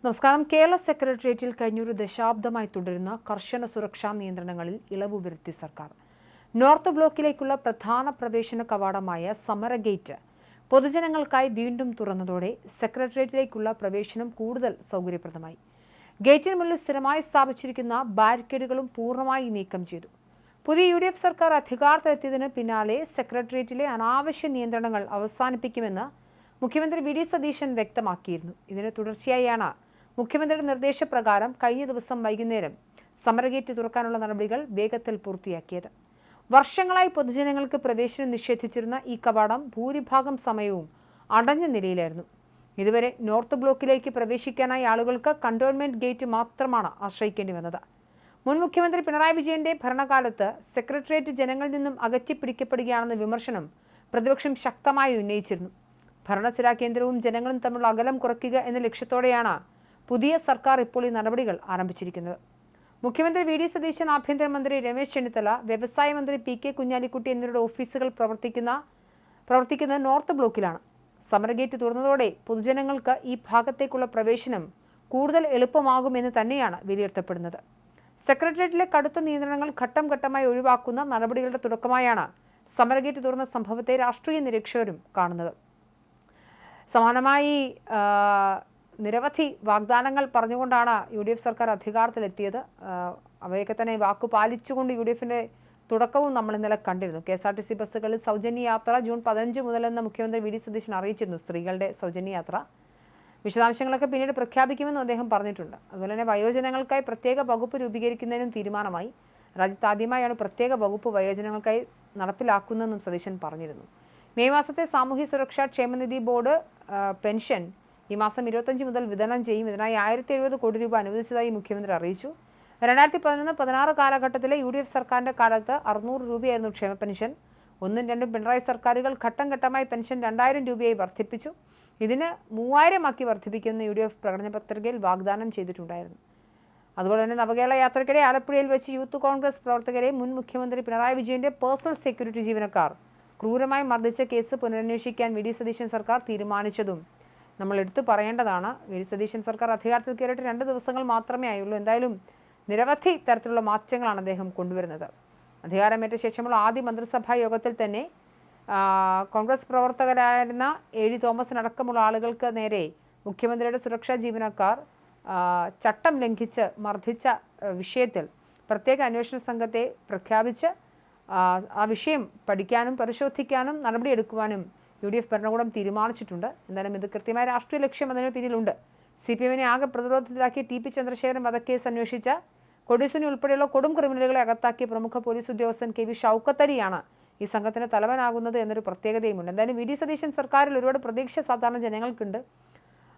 നമസ്കാരം. കേരള സെക്രട്ടേറിയറ്റിൽ കഴിഞ്ഞൊരു ദശാബ്ദമായി തുടരുന്ന കർശന സുരക്ഷാ നിയന്ത്രണങ്ങളിൽ ഇളവ് വരുത്തി സർക്കാർ. നോർത്ത് ബ്ലോക്കിലേക്കുള്ള പ്രധാന പ്രവേശന കവാടമായ സമര ഗേറ്റ് പൊതുജനങ്ങൾക്കായി വീണ്ടും തുറന്നതോടെ സെക്രട്ടേറിയറ്റിലേക്കുള്ള പ്രവേശനം കൂടുതൽ സൗകര്യപ്രദമായി. ഗേറ്റിന് മുന്നിൽ സ്ഥിരമായി സ്ഥാപിച്ചിരിക്കുന്ന ബാരിക്കേഡുകളും പൂർണ്ണമായി നീക്കം ചെയ്തു. പുതിയ UDF സർക്കാർ അധികാരത്തിലെത്തിയതിന് പിന്നാലെ സെക്രട്ടേറിയറ്റിലെ അനാവശ്യ നിയന്ത്രണങ്ങൾ അവസാനിപ്പിക്കുമെന്ന് മുഖ്യമന്ത്രി VD സതീശൻ വ്യക്തമാക്കിയിരുന്നു. ഇതിന് തുടർച്ചയായാണ് മുഖ്യമന്ത്രിയുടെ നിർദ്ദേശപ്രകാരം കഴിഞ്ഞ ദിവസം വൈകുന്നേരം സമരഗേറ്റ് തുറക്കാനുള്ള നടപടികൾ വേഗത്തിൽ പൂർത്തിയാക്കിയത്. വർഷങ്ങളായി പൊതുജനങ്ങൾക്ക് പ്രവേശനം നിഷേധിച്ചിരുന്ന ഈ കവാടം ഭൂരിഭാഗം സമയവും അടഞ്ഞ നിലയിലായിരുന്നു. ഇതുവരെ നോർത്ത് ബ്ലോക്കിലേക്ക് പ്രവേശിക്കാനായി ആളുകൾക്ക് കണ്ടോൺമെന്റ് ഗേറ്റ് മാത്രമാണ് ആശ്രയിക്കേണ്ടി വന്നത്. മുൻ മുഖ്യമന്ത്രി പിണറായി വിജയന്റെ ഭരണകാലത്ത് സെക്രട്ടേറിയറ്റ് ജനങ്ങളിൽ നിന്നും അകറ്റിപ്പിടിക്കപ്പെടുകയാണെന്ന വിമർശനം പ്രതിപക്ഷം ശക്തമായി ഉന്നയിച്ചിരുന്നു. ഭരണസിരാ കേന്ദ്രവും ജനങ്ങളും തമ്മിലുള്ള അകലം കുറയ്ക്കുക എന്ന ലക്ഷ്യത്തോടെയാണ് പുതിയ സർക്കാർ ഇപ്പോൾ ഈ നടപടികൾ ആരംഭിച്ചിരിക്കുന്നത്. മുഖ്യമന്ത്രി VD സതീശൻ, ആഭ്യന്തരമന്ത്രി രമേശ് ചെന്നിത്തല, വ്യവസായ മന്ത്രി PK കുഞ്ഞാലിക്കുട്ടി എന്നിവരുടെ ഓഫീസുകൾ പ്രവർത്തിക്കുന്നത് നോർത്ത് ബ്ലോക്കിലാണ്. സമരഗേറ്റ് തുറന്നതോടെ പൊതുജനങ്ങൾക്ക് ഈ ഭാഗത്തേക്കുള്ള പ്രവേശനം കൂടുതൽ എളുപ്പമാകുമെന്ന് തന്നെയാണ് വിലയിരുത്തപ്പെടുന്നത്. സെക്രട്ടേറിയറ്റിലെ കടുത്ത നിയന്ത്രണങ്ങൾ ഘട്ടം ഘട്ടമായി ഒഴിവാക്കുന്ന നടപടികളുടെ തുടക്കമായാണ് സമരഗേറ്റ് തുറന്ന സംഭവത്തെ രാഷ്ട്രീയ നിരീക്ഷകരും കാണുന്നത്. സമാനമായി നിരവധി വാഗ്ദാനങ്ങൾ പറഞ്ഞുകൊണ്ടാണ് UDF സർക്കാർ അധികാരത്തിലെത്തിയത്. അവയൊക്കെ തന്നെ വാക്കു പാലിച്ചുകൊണ്ട് UDFന്റെ തുടക്കവും നമ്മൾ ഇന്നലെ കണ്ടിരുന്നു. KSRTC ബസ്സുകളിൽ സൗജന്യ യാത്ര ജൂൺ 15 മുതലെന്ന് മുഖ്യമന്ത്രി VD സതീശൻ അറിയിച്ചിരുന്നു. സ്ത്രീകളുടെ സൗജന്യ യാത്ര വിശദാംശങ്ങളൊക്കെ പിന്നീട് പ്രഖ്യാപിക്കുമെന്നും അദ്ദേഹം പറഞ്ഞിട്ടുണ്ട്. അതുപോലെ തന്നെ വയോജനങ്ങൾക്കായി പ്രത്യേക വകുപ്പ് രൂപീകരിക്കുന്നതിനും തീരുമാനമായി. രാജ്യത്ത് ആദ്യമായാണ് പ്രത്യേക വകുപ്പ് വയോജനങ്ങൾക്കായി നടപ്പിലാക്കുന്നതെന്നും സതീശൻ പറഞ്ഞിരുന്നു. മെയ് മാസത്തെ സാമൂഹ്യ സുരക്ഷാ ക്ഷേമനിധി ബോർഡ് പെൻഷൻ ഈ മാസം 25 മുതൽ വിതരണം ചെയ്യും. ഇതിനായി 1070 കോടി രൂപ അനുവദിച്ചതായി മുഖ്യമന്ത്രി അറിയിച്ചു. 2011-16 കാലഘട്ടത്തിലെ UDF സർക്കാരിന്റെ കാലത്ത് 600 രൂപയായിരുന്നു ക്ഷേമ പെൻഷൻ. 1ഉം 2ഉം പിണറായി സർക്കാരുകൾ ഘട്ടം ഘട്ടമായി പെൻഷൻ 2000 രൂപയായി വർദ്ധിപ്പിച്ചു. ഇതിന് 3000 ആക്കി വർദ്ധിപ്പിക്കുമെന്ന് UDF പ്രകടന പത്രികയിൽ വാഗ്ദാനം ചെയ്തിട്ടുണ്ടായിരുന്നു. അതുപോലെ തന്നെ നവകേരള യാത്രയ്ക്കിടെ ആലപ്പുഴയിൽ വെച്ച് യൂത്ത് കോൺഗ്രസ് പ്രവർത്തകരെ മുൻ മുഖ്യമന്ത്രി പിണറായി വിജയന്റെ പേഴ്സണൽ സെക്യൂരിറ്റി ജീവനക്കാർ ക്രൂരമായി മർദ്ദിച്ച കേസ് പുനരന്വേഷിക്കാൻ VD സതീശൻ സർക്കാർ തീരുമാനിച്ചതും നമ്മൾ എടുത്തു പറയേണ്ടതാണ്. VD സതീശൻ സർക്കാർ അധികാരത്തിൽ കയറിയിട്ട് 2 ദിവസങ്ങൾ മാത്രമേ ആയുള്ളൂ. എന്തായാലും നിരവധി തരത്തിലുള്ള മാറ്റങ്ങളാണ് അദ്ദേഹം കൊണ്ടുവരുന്നത്. അധികാരമേറ്റ ശേഷമുള്ള ആദ്യ മന്ത്രിസഭാ യോഗത്തിൽ തന്നെ കോൺഗ്രസ് പ്രവർത്തകരായിരുന്ന AD തോമസിനടക്കമുള്ള ആളുകൾക്ക് നേരെ മുഖ്യമന്ത്രിയുടെ സുരക്ഷാ ജീവനക്കാർ ചട്ടം ലംഘിച്ച് മർദ്ദിച്ച വിഷയത്തിൽ പ്രത്യേക അന്വേഷണ സംഘത്തെ പ്രഖ്യാപിച്ച് ആ വിഷയം പഠിക്കാനും പരിശോധിക്കാനും നടപടിയെടുക്കുവാനും UDF ഭരണകൂടം തീരുമാനിച്ചിട്ടുണ്ട്. എന്തായാലും ഇത് കൃത്യമായ രാഷ്ട്രീയ ലക്ഷ്യം അതിന് പിന്നിലുണ്ട്. CPM-നെ ആകെ പ്രതിരോധത്തിലാക്കി TP ചന്ദ്രശേഖരൻ വധക്കേസ് അന്വേഷിച്ച കൊടിസുനി ഉൾപ്പെടെയുള്ള കൊടും ക്രിമിനലുകളെ അകത്താക്കിയ പ്രമുഖ പോലീസ് ഉദ്യോഗസ്ഥൻ KV ഷൗക്കത്ത് അലിയാണ് ഈ സംഘത്തിന് തലവനാകുന്നത് എന്നൊരു പ്രത്യേകതയുമുണ്ട്. എന്തായാലും VD സതീശൻ സർക്കാരിൽ ഒരുപാട് പ്രതീക്ഷ സാധാരണ ജനങ്ങൾക്കുണ്ട്.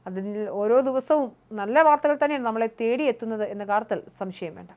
അതിൽ ഓരോ ദിവസവും നല്ല വാർത്തകൾ തന്നെയാണ് നമ്മളെ തേടിയെത്തുന്നത് എന്ന കാര്യത്തിൽ സംശയം വേണ്ട.